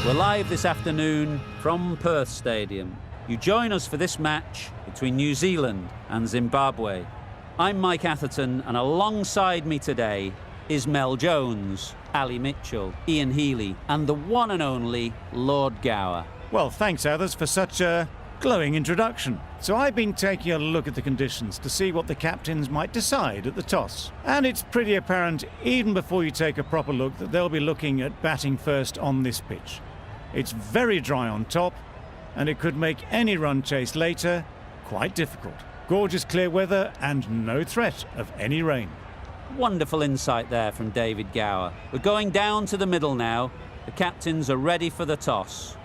We're live this afternoon from Perth Stadium. You join us for this match between New Zealand and Zimbabwe. I'm Mike Atherton, and alongside me today is Mel Jones, Ali Mitchell, Ian Healy, and the one and only Lord Gower. Well, thanks, Athers, for such a glowing introduction. So I've been taking a look at the conditions to see what the captains might decide at the toss. And it's pretty apparent, even before you take a proper look, that they'll be looking at batting first on this pitch. It's very dry on top, and it could make any run chase later quite difficult. Gorgeous clear weather and no threat of any rain. Wonderful insight there from David Gower. We're going down to the middle now. The captains are ready for the toss.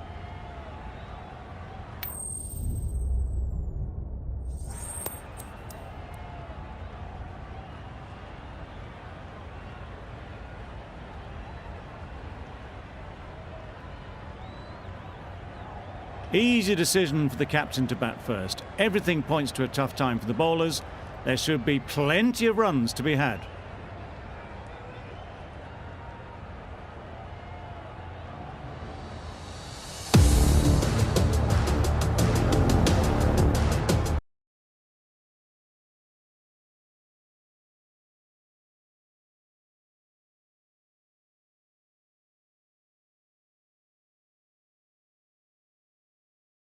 Easy decision for the captain to bat first. Everything points to a tough time for the bowlers. There should be plenty of runs to be had.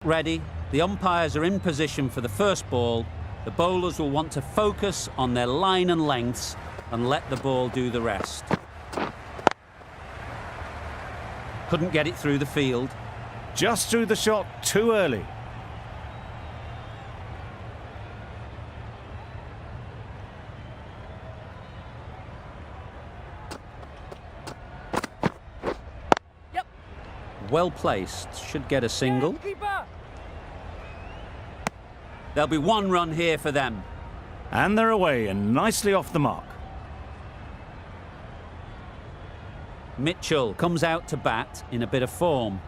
Ready, the umpires are in position for the first ball. The bowlers will want to focus on their line and lengths and let the ball do the rest. Couldn't get it through the field. Just threw the shot too early. Yep. Well placed, should get a single. There'll be one run here for them. And they're away and nicely off the mark. Mitchell comes out to bat in a bit of form,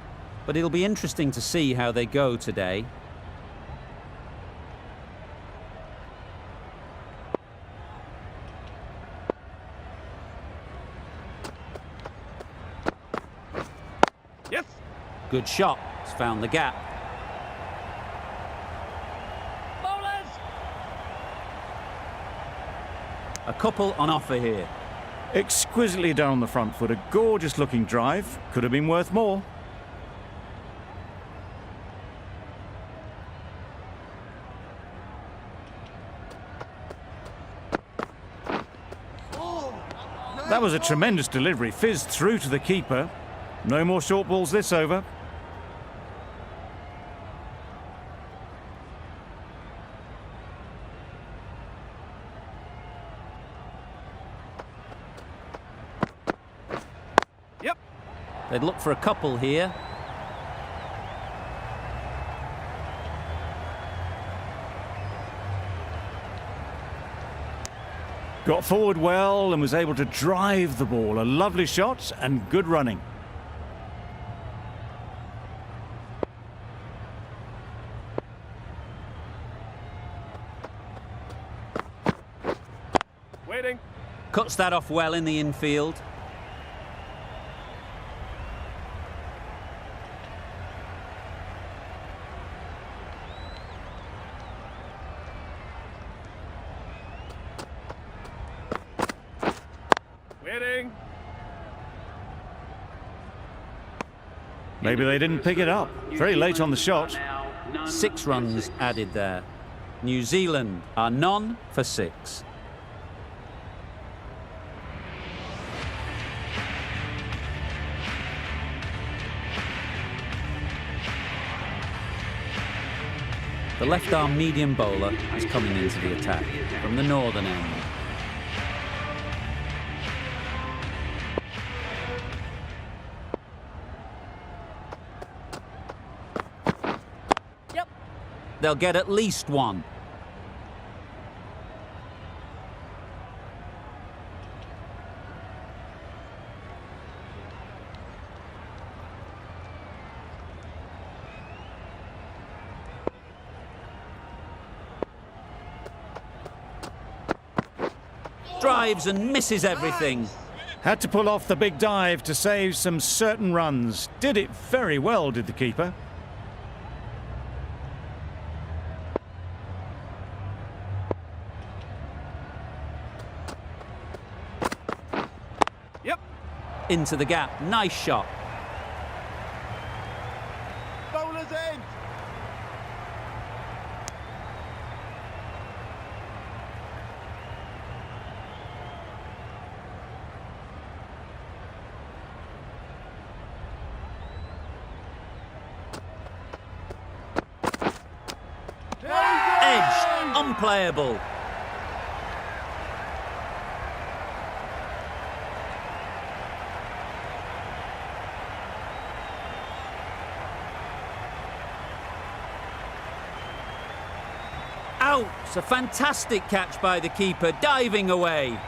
but it'll be interesting to see how they go today. Yes. Good shot, it's found the gap. A couple on offer here. Exquisitely done on the front foot. A gorgeous looking drive. Could have been worth more. That was a tremendous delivery. Fizzed through to the keeper. No more short balls this over. They'd look for a couple here. Got forward well and was able to drive the ball. A lovely shot and good running. Waiting. Cuts that off well in the infield. Waiting. Maybe they didn't pick it up. Very late on the shot. 6 runs added there. New Zealand are none for 6. The left-arm medium bowler is coming into the attack from the northern end. Yep. They'll get at least one. Drives and misses everything. Had to pull off the big dive to save some certain runs. Did it very well, did the keeper. Yep. Into the gap. Nice shot. Bowler's in. Edge. Unplayable. Out! A fantastic catch by the keeper, diving away.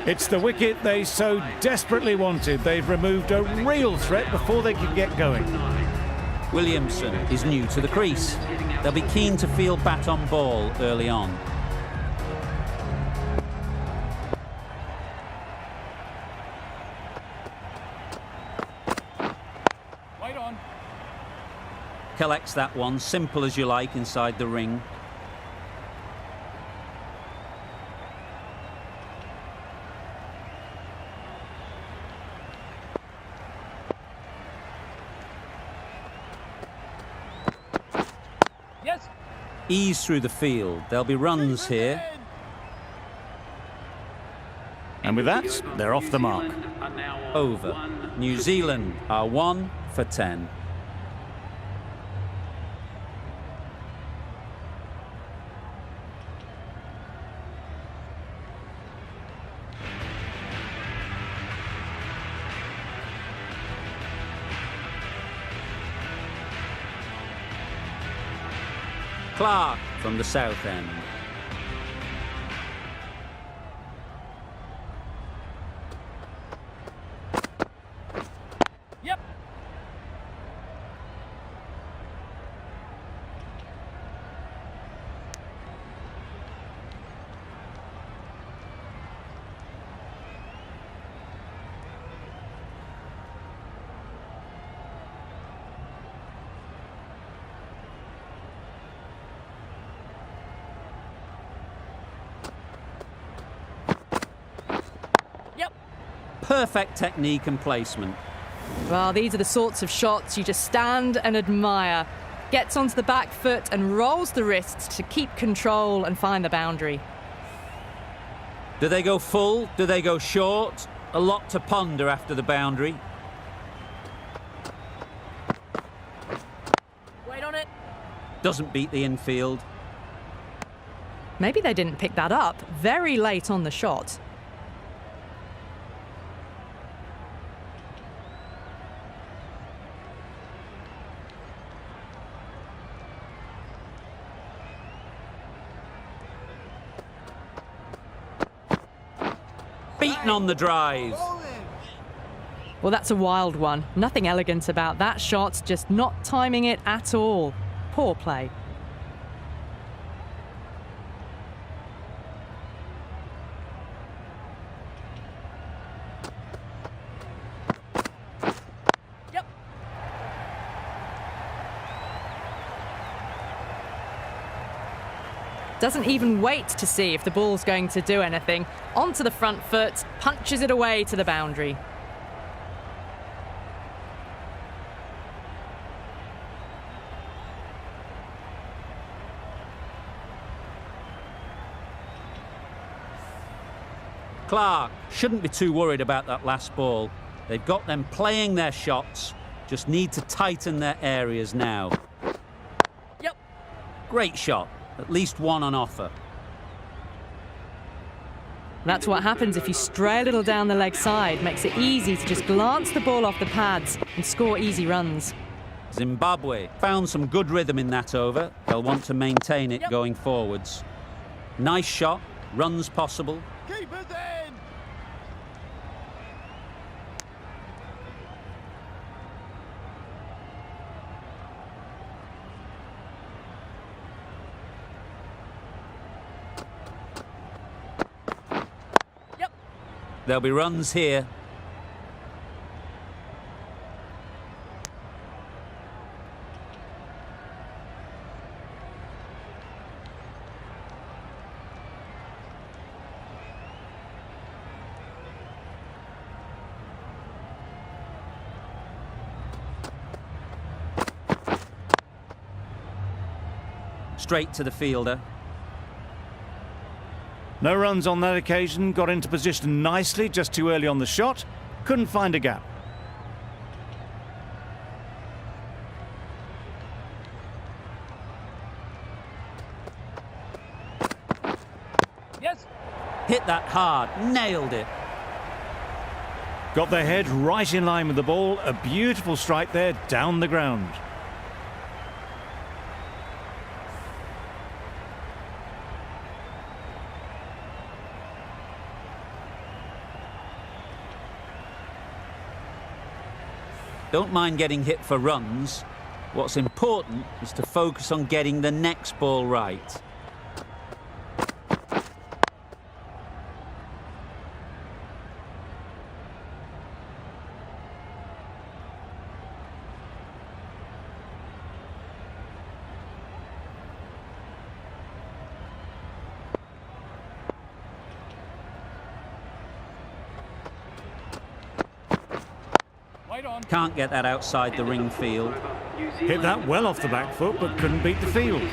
It's the wicket they so desperately wanted. They've removed a real threat before they could get going. Williamson is new to the crease. They'll be keen to field bat on ball early on. Wait on. Collects that one, simple as you like, inside the ring. Yes. Ease through the field. There'll be runs here. And with that, they're off the mark. Over. New Zealand are 1 for 10. Clark from the south end. Yep. Perfect technique and placement. Well, these are the sorts of shots you just stand and admire. Gets onto the back foot and rolls the wrists to keep control and find the boundary. Do they go full? Do they go short? A lot to ponder after the boundary. Wait on it. Doesn't beat the infield. Maybe they didn't pick that up very late on the shot. Beaten on the drive. Well, that's a wild one. Nothing elegant about that shot, just not timing it at all. Poor play. Yep. Doesn't even wait to see if the ball's going to do anything. Onto the front foot, punches it away to the boundary. Clark shouldn't be too worried about that last ball. They've got them playing their shots, just need to tighten their areas now. Yep. Great shot, at least one on offer. That's what happens if you stray a little down the leg side. Makes it easy to just glance the ball off the pads and score easy runs. Zimbabwe found some good rhythm in that over. They'll want to maintain it going forwards. Nice shot, runs possible. Keeper's in. There'll be runs here. Straight to the fielder. No runs on that occasion, got into position nicely, just too early on the shot. Couldn't find a gap. Yes. Hit that hard, nailed it. Got their head right in line with the ball. A beautiful strike there, down the ground. Don't mind getting hit for runs. What's important is to focus on getting the next ball right. Wide on. Can't get that outside the ring field. Hit that well off the back foot, but couldn't beat the field.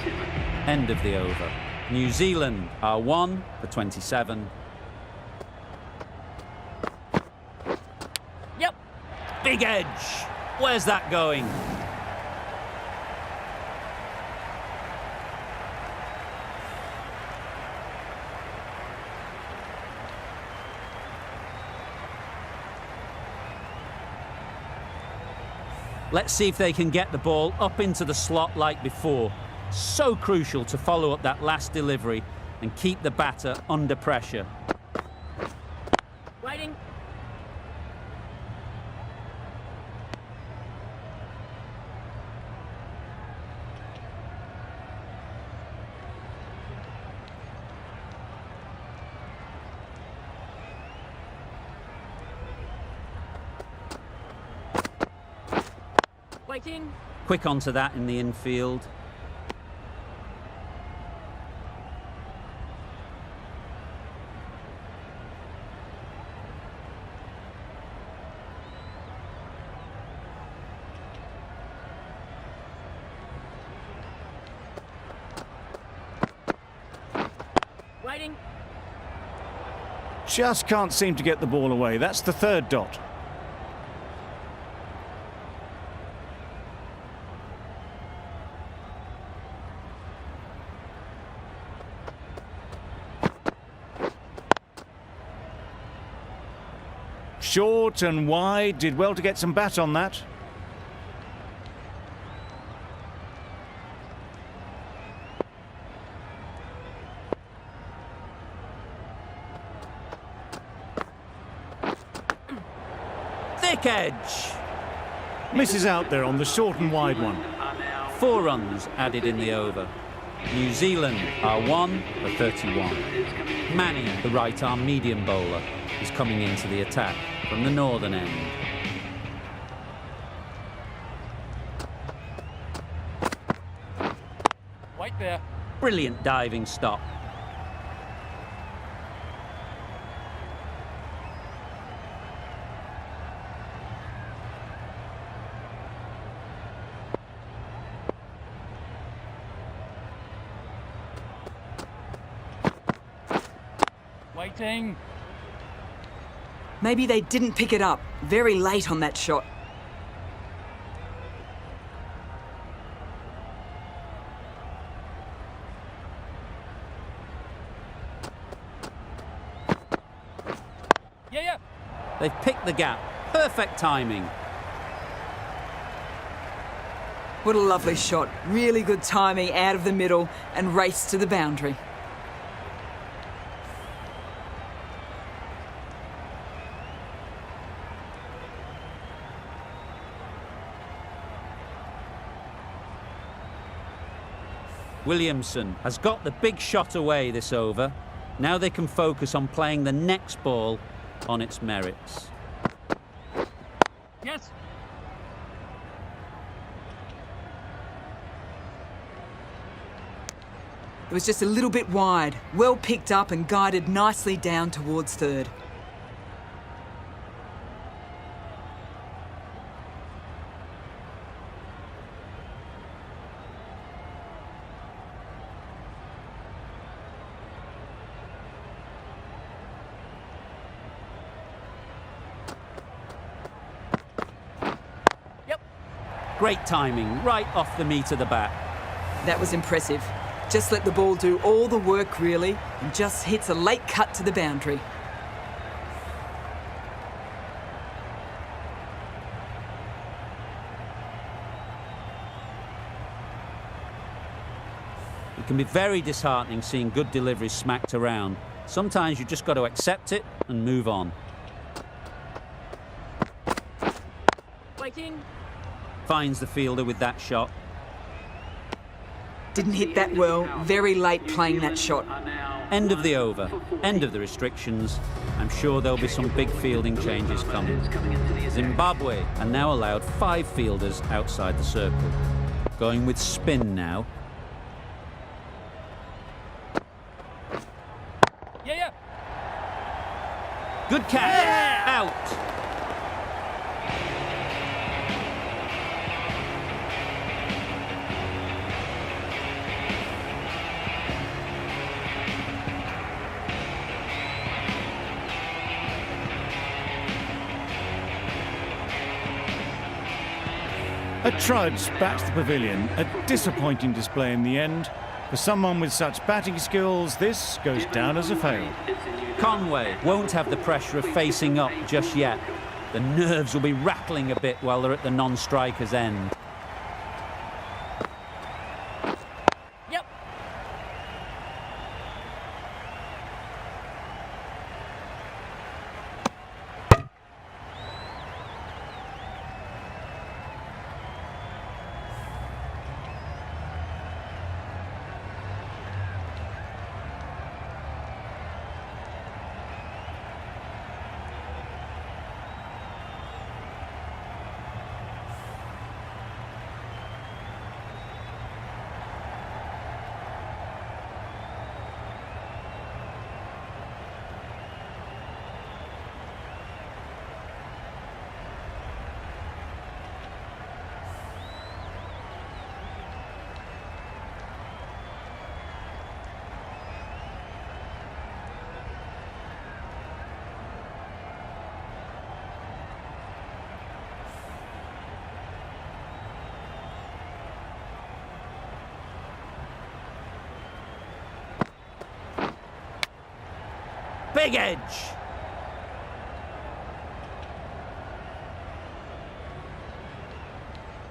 End of the over. New Zealand are 1 for 27. Yep. Big edge. Where's that going? Let's see if they can get the ball up into the slot like before. So crucial to follow up that last delivery and keep the batter under pressure. Waiting. Waiting. Quick onto that in the infield. Waiting. Just can't seem to get the ball away. That's the third dot. Short and wide, did well to get some bat on that. Thick edge. Misses out there on the short and wide one. 4 runs added in the over. New Zealand are 1 for 31. Manning, the right-arm medium bowler, is coming into the attack from the northern end. Right there. Brilliant diving stop. Waiting. Maybe they didn't pick it up. Very late on that shot. Yeah. They've picked the gap. Perfect timing. What a lovely shot. Really good timing out of the middle and race to the boundary. Williamson has got the big shot away this over. Now they can focus on playing the next ball on its merits. Yes. It was just a little bit wide, well picked up and guided nicely down towards third. Great timing, right off the meat of the bat. That was impressive. Just let the ball do all the work really and just hits a late cut to the boundary. It can be very disheartening seeing good deliveries smacked around. Sometimes you just got to accept it and move on. Waiting. Finds the fielder with that shot. Didn't hit that well, very late playing that shot. End of the over, end of the restrictions. I'm sure there'll be some big fielding changes coming. Zimbabwe are now allowed 5 fielders outside the circle. Going with spin now. Yeah. Good catch, out. A trudge back to the pavilion, a disappointing display in the end. For someone with such batting skills, this goes down as a fail. Conway won't have the pressure of facing up just yet. The nerves will be rattling a bit while they're at the non-striker's end. Yep. Big edge.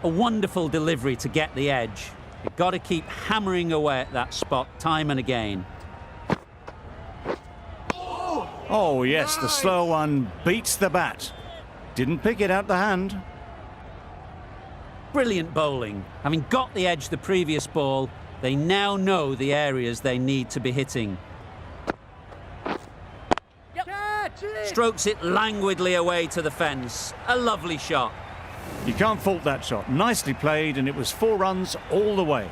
A wonderful delivery to get the edge. You've got to keep hammering away at that spot time and again. Oh yes, the slow one beats the bat. Didn't pick it out the hand. Brilliant bowling. Having got the edge the previous ball, they now know the areas they need to be hitting. Strokes it languidly away to the fence. A lovely shot. You can't fault that shot. Nicely played, and it was 4 runs all the way.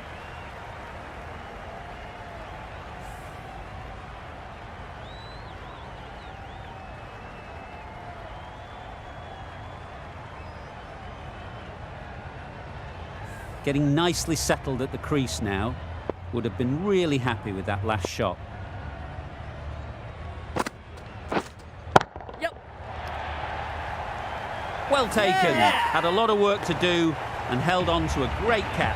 Getting nicely settled at the crease now. Would have been really happy with that last shot. Well taken. Had a lot of work to do and held on to a great catch.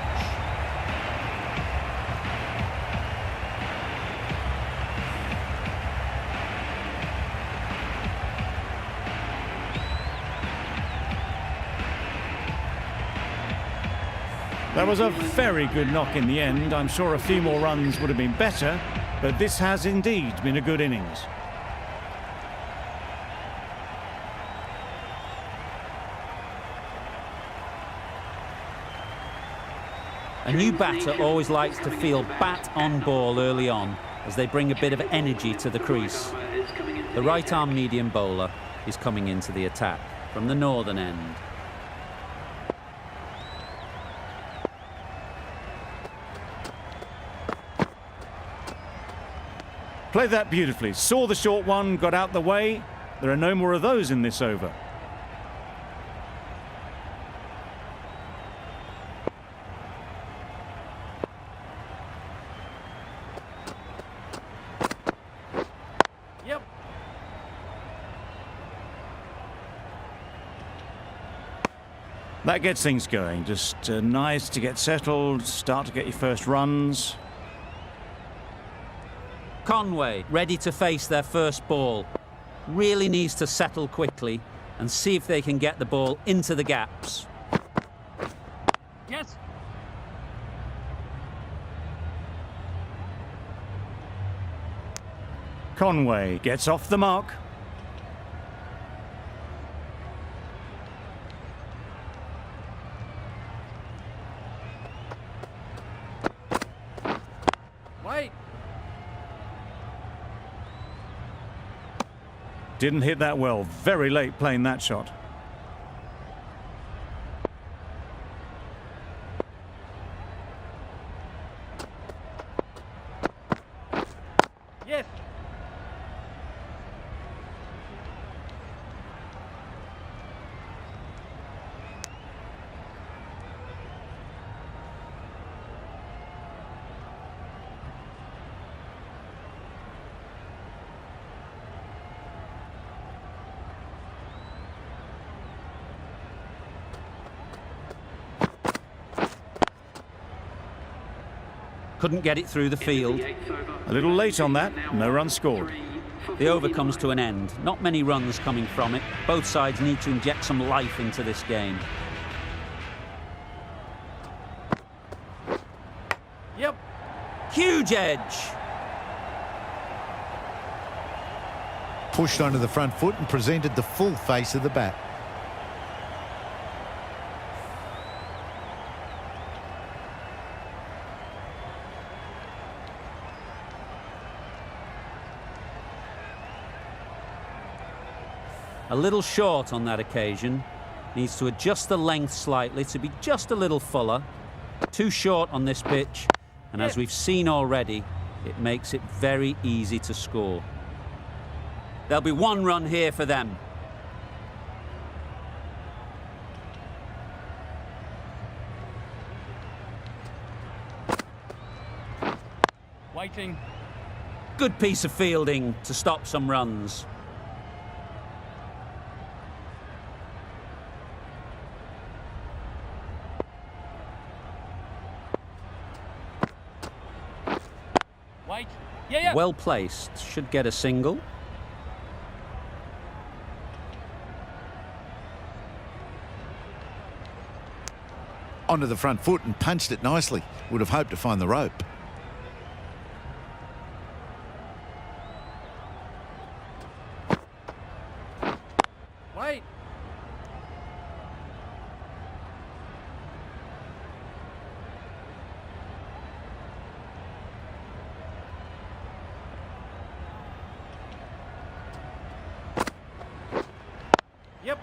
That was a very good knock in the end. I'm sure a few more runs would have been better, but this has indeed been a good innings. A new batter always likes to feel bat on ball early on. as they bring a bit of energy to the crease. The right-arm medium bowler is coming into the attack from the northern end. Played that beautifully. Saw the short one, got out the way. There are no more of those in this over. Yep. That gets things going. Just nice to get settled, start to get your first runs. Conway ready to face their first ball. Really needs to settle quickly and see if they can get the ball into the gaps. Yes. Conway gets off the mark. Wait. Didn't hit that well. Very late playing that shot. Yes. Couldn't get it through the field. A little late on that. No run scored. The over comes to an end. Not many runs coming from it. Both sides need to inject some life into this game. Yep. Huge edge. Pushed onto the front foot and presented the full face of the bat. A little short on that occasion. Needs to adjust the length slightly to be just a little fuller. Too short on this pitch, and as we've seen already, it makes it very easy to score. There'll be one run here for them. Waiting. Good piece of fielding to stop some runs. Wait. Yeah. Well placed, should get a single. Onto the front foot and punched it nicely. Would have hoped to find the rope. Wait. Yep.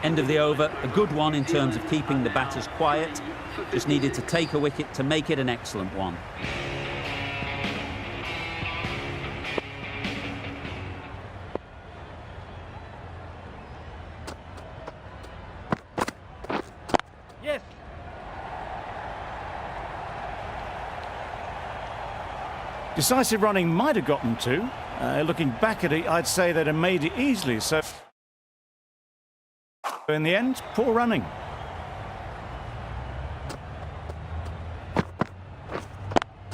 End of the over, a good one in terms of keeping the batters quiet. Just needed to take a wicket to make it an excellent one. Yes. Decisive running might have gotten two. Looking back at it, I'd say they'd have made it easily. So in the end, poor running.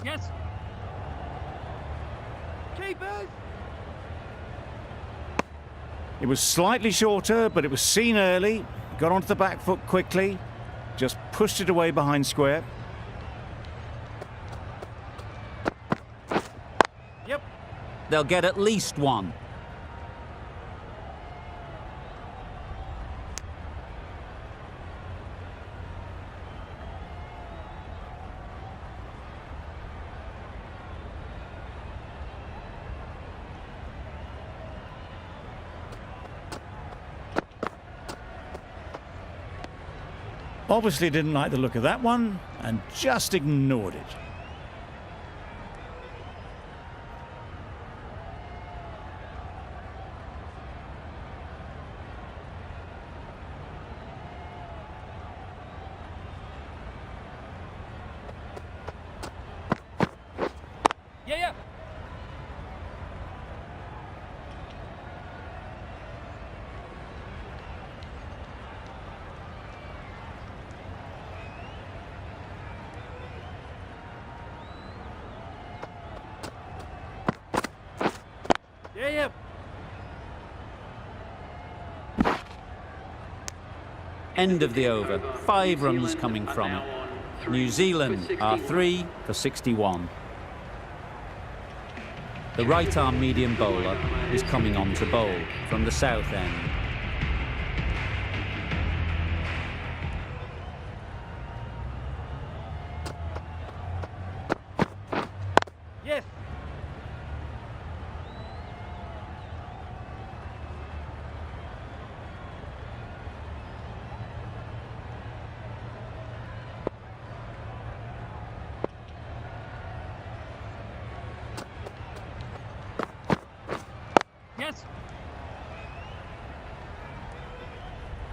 Yes. Keepers. It was slightly shorter, but it was seen early. Got onto the back foot quickly. Just pushed it away behind square. Yep. They'll get at least one. Obviously didn't like the look of that one and just ignored it. Yeah, yeah. Yeah, yeah. End of the over. 5 runs coming from it. New Zealand are 3 for 61. The right-arm medium bowler is coming on to bowl from the south end. Yes. Yes.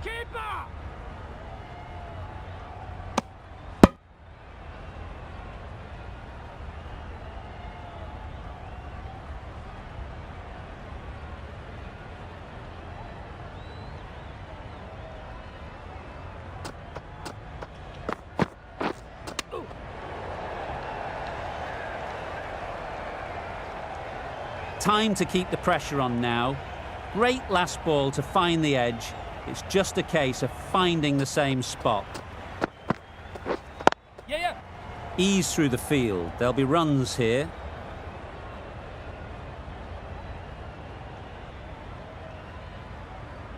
Keeper. Time to keep the pressure on now. Great last ball to find the edge. It's just a case of finding the same spot. Yeah, yeah. Ease through the field. There'll be runs here.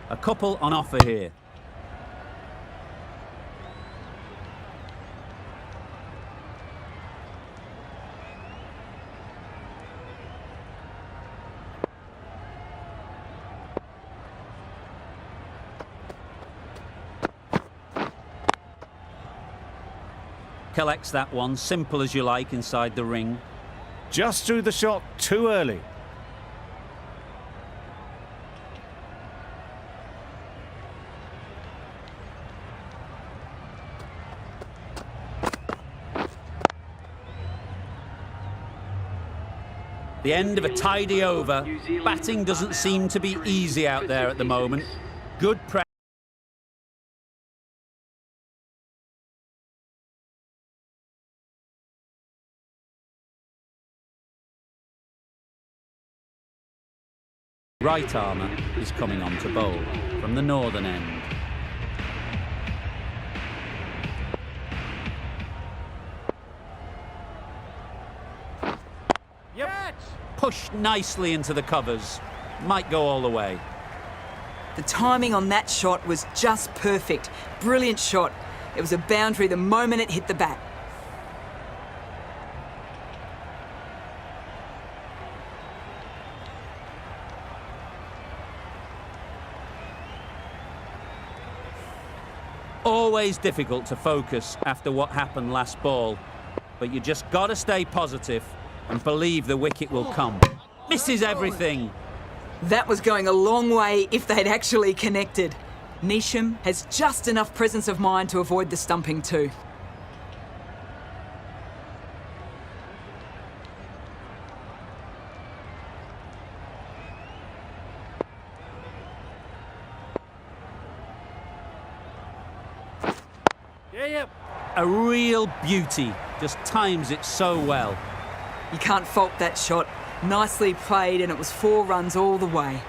A couple on offer here. Collects that one, simple as you like, inside the ring. Just threw the shot too early. The end of a tidy over. Batting doesn't seem to be easy out there at the moment. Good pressure. Right armour is coming on to bowl from the northern end. Yep. Pushed nicely into the covers. Might go all the way. The timing on that shot was just perfect. Brilliant shot. It was a boundary the moment it hit the bat. Always difficult to focus after what happened last ball, but you just got to stay positive and believe the wicket will come. Misses everything. That was going a long way if they'd actually connected. Neesham has just enough presence of mind to avoid the stumping too. Yeah, yeah. A real beauty. Just times it so well. You can't fault that shot. Nicely played, and it was 4 runs all the way.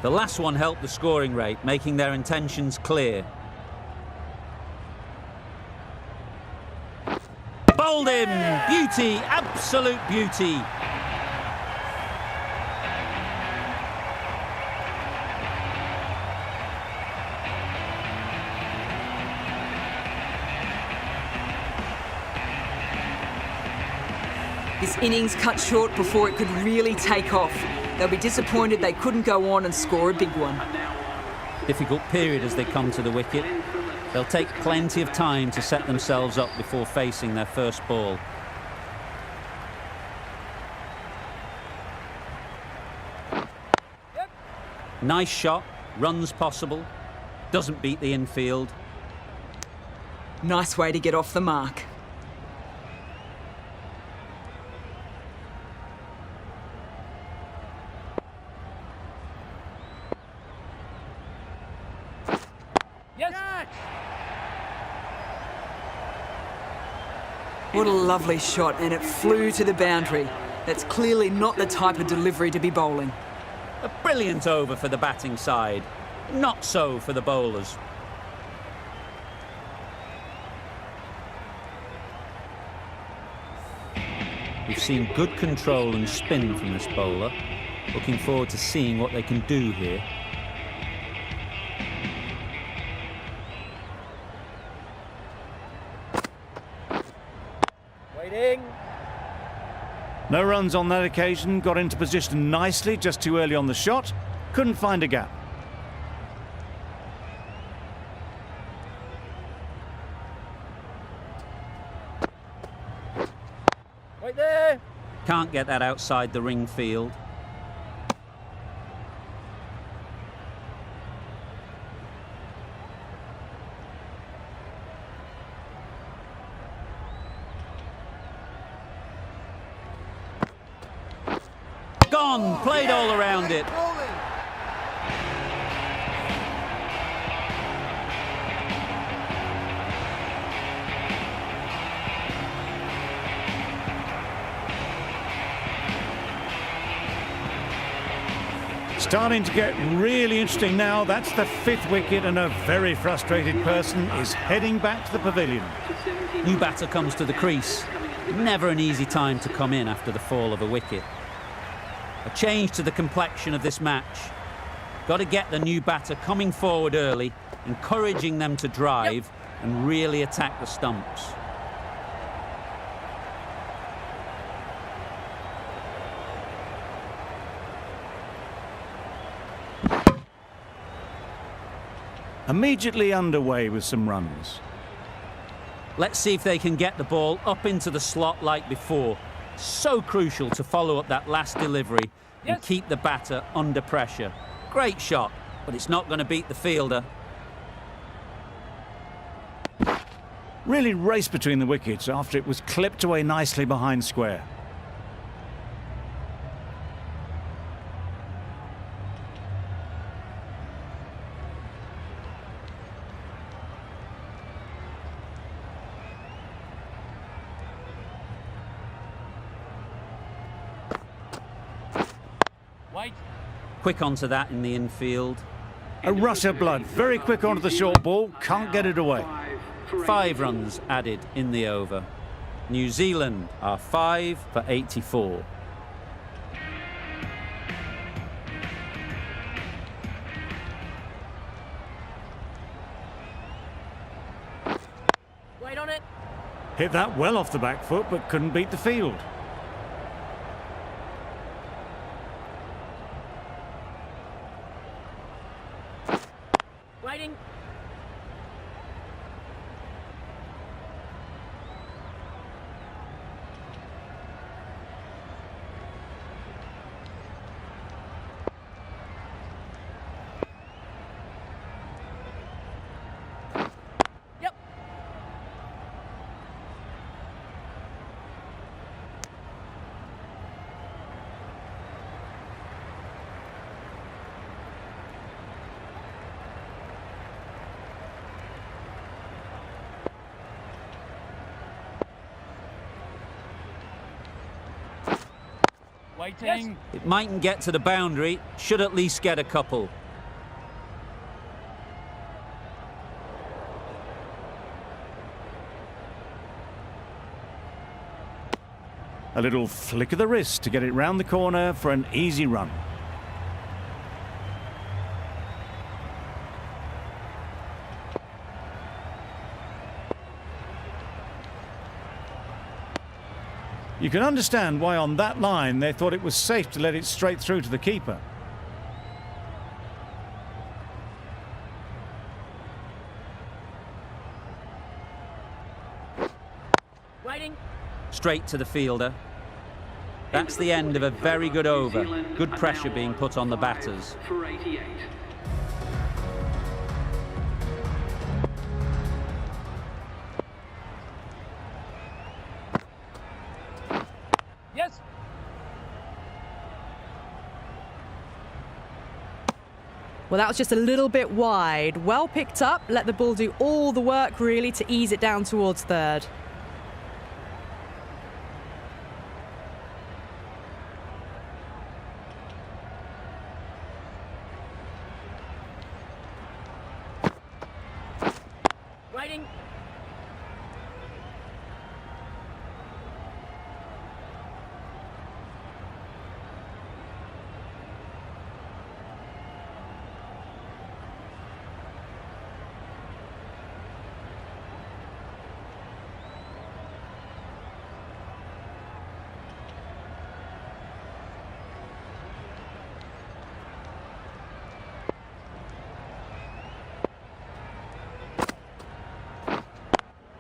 The last one helped the scoring rate, making their intentions clear. Bowled him! Beauty, absolute beauty. This innings cut short before it could really take off. They'll be disappointed they couldn't go on and score a big one. Difficult period as they come to the wicket. They'll take plenty of time to set themselves up before facing their first ball. Nice shot, runs possible, doesn't beat the infield. Nice way to get off the mark. Yes. What a lovely shot, and it flew to the boundary. That's clearly not the type of delivery to be bowling. A brilliant over for the batting side, not so for the bowlers. We've seen good control and spin from this bowler. Looking forward to seeing what they can do here. Waiting. No runs on that occasion, got into position nicely, just too early on the shot. Couldn't find a gap. Wait there. Can't get that outside the ring field. Gone, played all around it. Starting to get really interesting now. That's the 5th wicket, and a very frustrated person is heading back to the pavilion. New batter comes to the crease. Never an easy time to come in after the fall of a wicket. A change to the complexion of this match. Got to get the new batter coming forward early, encouraging them to drive and really attack the stumps. Immediately underway with some runs. Let's see if they can get the ball up into the slot like before. So crucial to follow up that last delivery and keep the batter under pressure. Great shot, but it's not going to beat the fielder. Really raced between the wickets after it was clipped away nicely behind square. Wait. Quick onto that in the infield. A rush of blood, very quick onto the short ball, can't get it away. 5 runs added in the over. New Zealand are 5 for 84. Wait on it. Hit that well off the back foot, but couldn't beat the field. Waiting. Yep. Waiting. It mightn't get to the boundary, should at least get a couple. A little flick of the wrist to get it round the corner for an easy run. You can understand why on that line they thought it was safe to let it straight through to the keeper. Waiting. Straight to the fielder. That's the end of a very good over. Good pressure being put on the batters. For 88. Yes. Well, that was just a little bit wide. Well picked up, let the ball do all the work really to ease it down towards third. Waiting.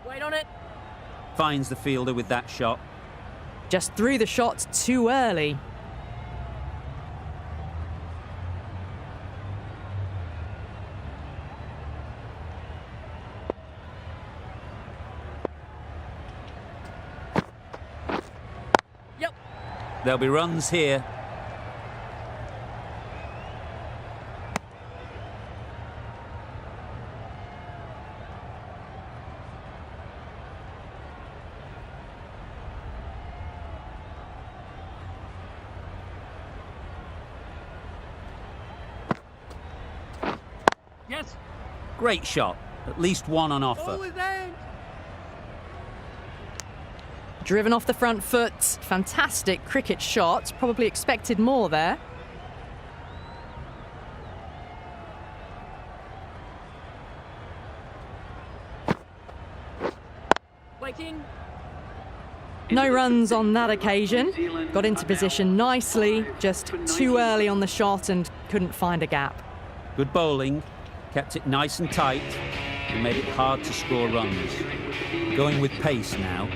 Wait on it. Finds the fielder with that shot. Just threw the shot too early. Yep. There'll be runs here. Yes. Great shot. At least one on offer. Ball is out. Driven off the front foot. Fantastic cricket shot. Probably expected more there. Waiting. No runs on that occasion. Got into position nicely. Just too early on the shot and couldn't find a gap. Good bowling. Kept it nice and tight and made it hard to score runs. Going with pace now.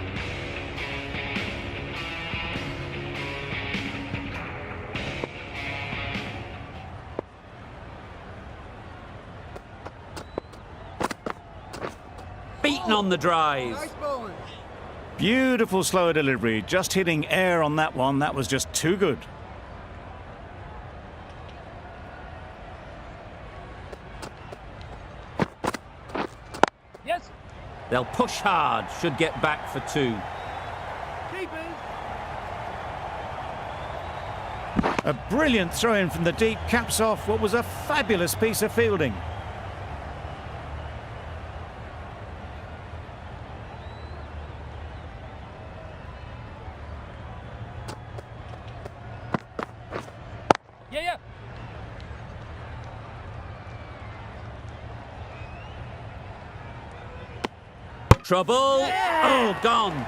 Beaten on the drive. Beautiful slow delivery, just hitting air on that one. That was just too good. Yes. They'll push hard, should get back for two. Keepers. A brilliant throw-in from the deep caps off what was a fabulous piece of fielding. Yeah. Trouble. Oh, gone.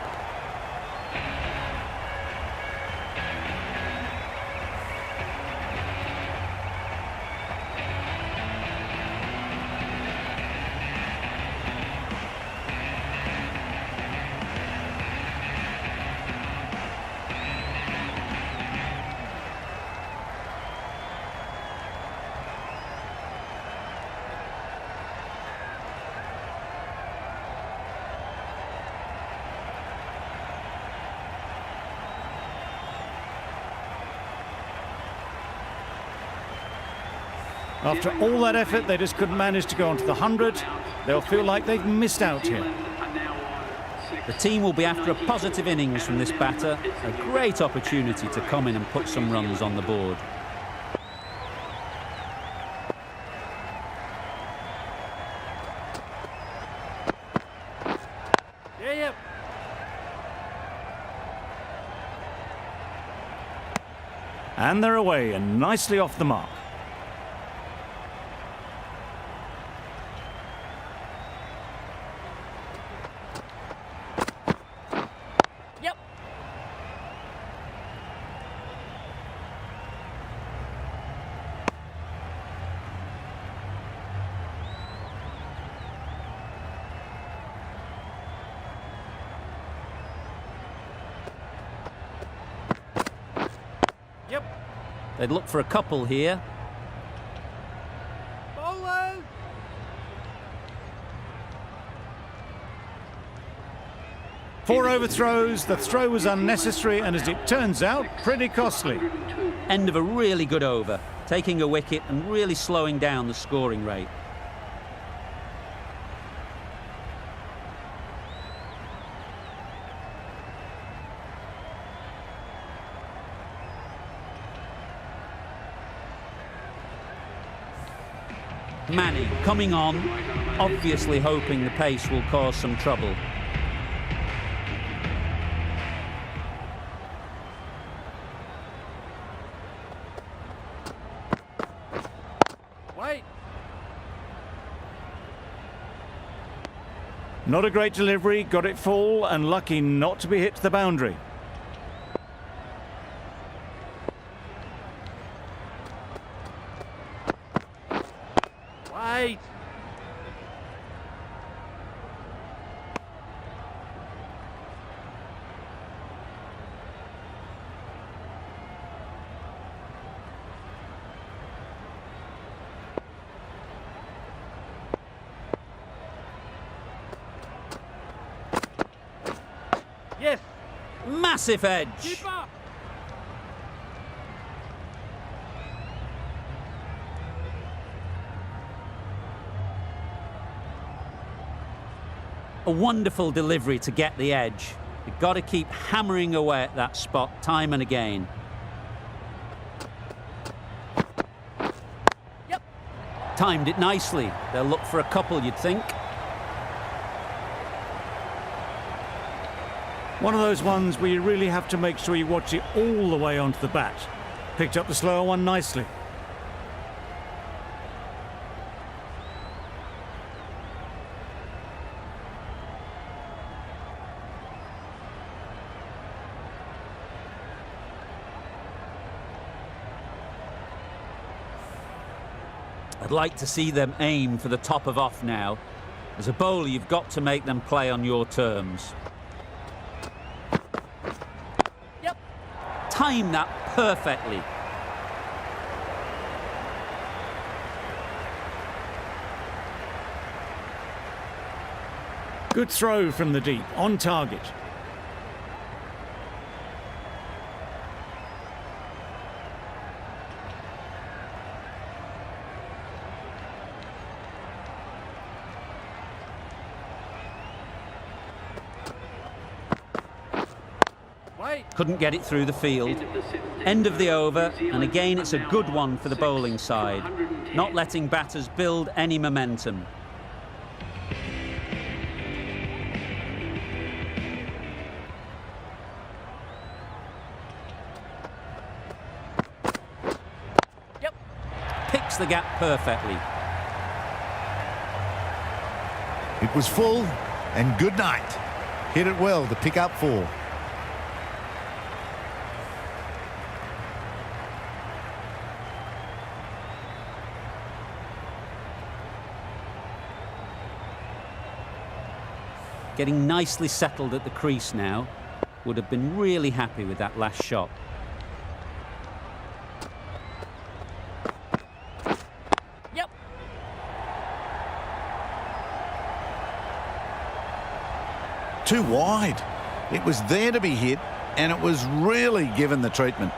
After all that effort, they just couldn't manage to go onto the 100. They'll feel like they've missed out here. The team will be after a positive innings from this batter. A great opportunity to come in and put some runs on the board. Yeah. And they're away and nicely off the mark. Yep. They'd look for a couple here. Bowler! 4 overthrows, the throw was unnecessary and, as it turns out, pretty costly. End of a really good over, taking a wicket and really slowing down the scoring rate. Manning coming on, obviously hoping the pace will cause some trouble. Wait! Not a great delivery, got it full and lucky not to be hit to the boundary. Wait! Yes! Massive edge. Keep up! A wonderful delivery to get the edge. You've got to keep hammering away at that spot time and again. Yep! Timed it nicely. They'll look for a couple, you'd think. One of those ones where you really have to make sure you watch it all the way onto the bat. Picked up the slower one nicely. I'd like to see them aim for the top of off now. As a bowler, you've got to make them play on your terms. Yep! Time that perfectly. Good throw from the deep, on target. Wait! Couldn't get it through the field. End of the over, and again it's a good one for the bowling side. Not letting batters build any momentum. Yep! Picks the gap perfectly. It was full, and good night. Hit it well to pick up 4. Getting nicely settled at the crease now. Would have been really happy with that last shot. Yep! Too wide. It was there to be hit, and it was really given the treatment.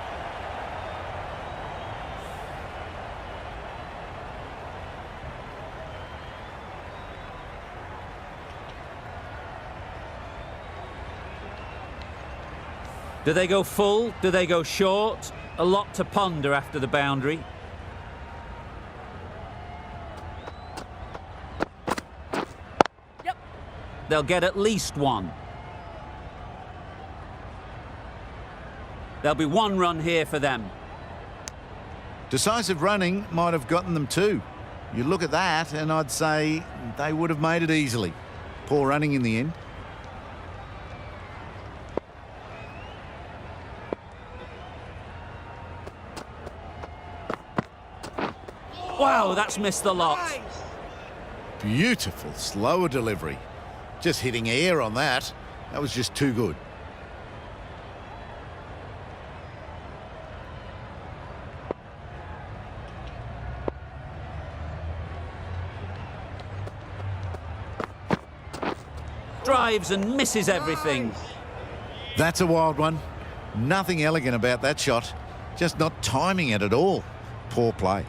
Do they go full? Do they go short? A lot to ponder after the boundary. Yep! They'll get at least one. There'll be 1 run here for them. Decisive running might have gotten them 2. You look at that, and I'd say they would have made it easily. Poor running in the end. Wow, that's missed the lot. Beautiful, slower delivery. Just hitting air on that. That was just too good. Drives and misses everything. That's a wild one. Nothing elegant about that shot. Just not timing it at all. Poor play.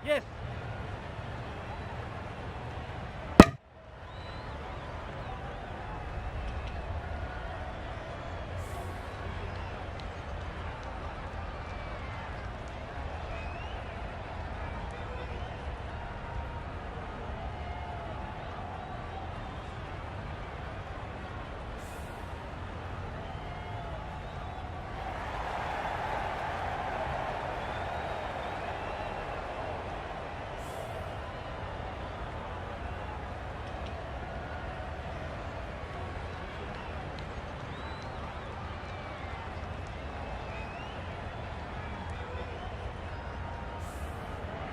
Yes.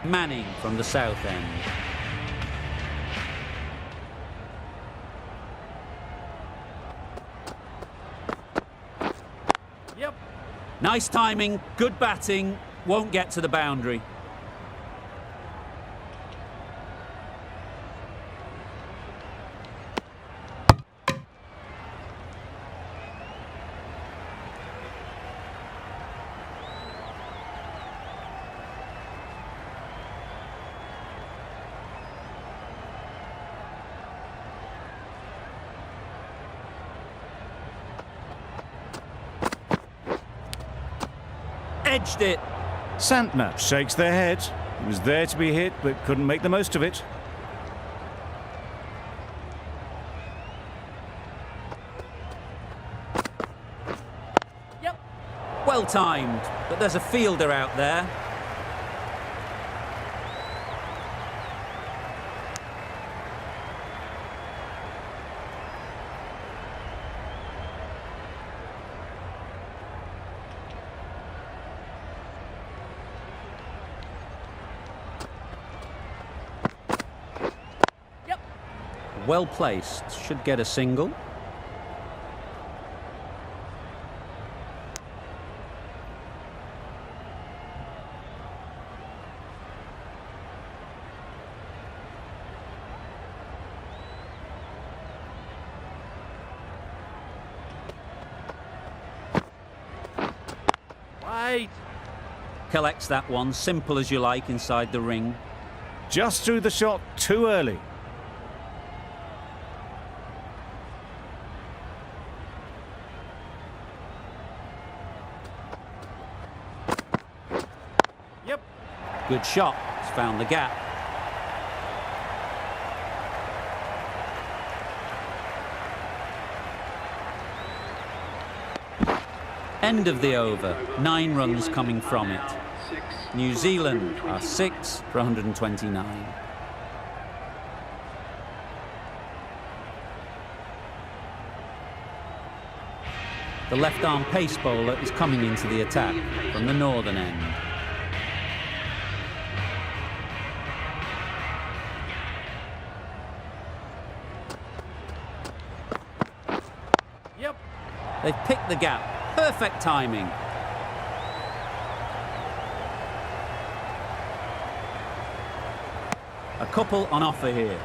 Manning from the south end. Yep. Nice timing, good batting, won't get to the boundary. Edged it. Santner shakes their head. He was there to be hit, but couldn't make the most of it. Yep. Well timed, but there's a fielder out there. Well placed, should get a single. Wait. Collects that one, simple as you like, inside the ring. Just threw the shot too early. Yep. Good shot, it's found the gap. End of the over, 9 runs coming from it. New Zealand are 6 for 129. The left-arm pace bowler is coming into the attack from the northern end. Yep. They've picked the gap. Perfect timing. A couple on offer here.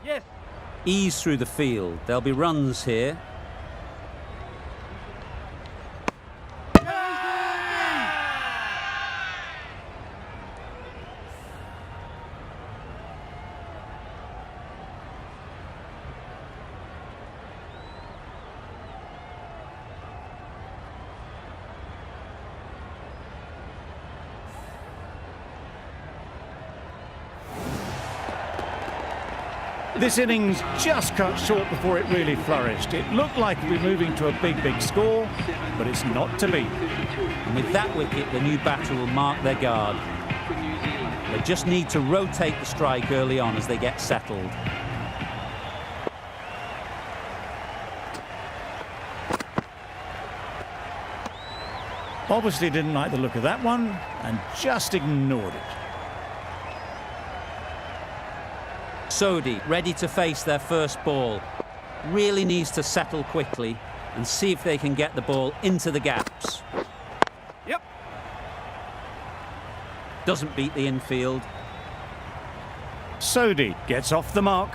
Yes. Ease through the field. There'll be runs here. This innings just cut short before it really flourished. It looked like we're moving to a big score, but it's not to be. And with that wicket, the new batter will mark their guard. They just need to rotate the strike early on as they get settled. Obviously didn't like the look of that one and just ignored it. Sodhi ready to face their first ball. Really needs to settle quickly. and see if they can get the ball into the gaps. Yep. Doesn't beat the infield. Sodi gets off the mark.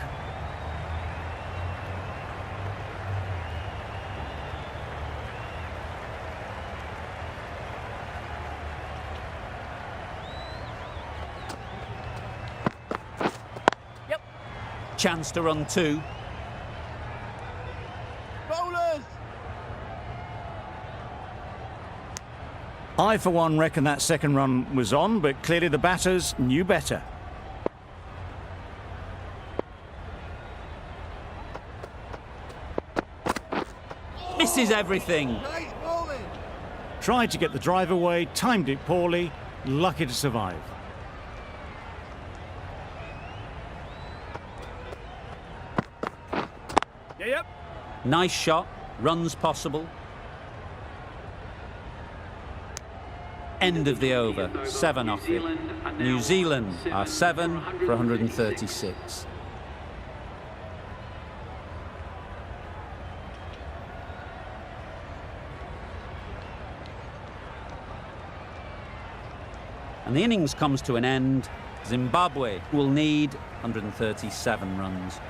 Yep. Chance to run two. Bowlers. I, for one, reckon that second run was on, but clearly the batters knew better. Misses everything. Nice bowling. Tried to get the drive away, timed it poorly, lucky to survive. Yep. Nice shot. Runs possible. End of the over. 7 off it. New Zealand are 7 for 136. And the innings comes to an end. Zimbabwe will need 137 runs.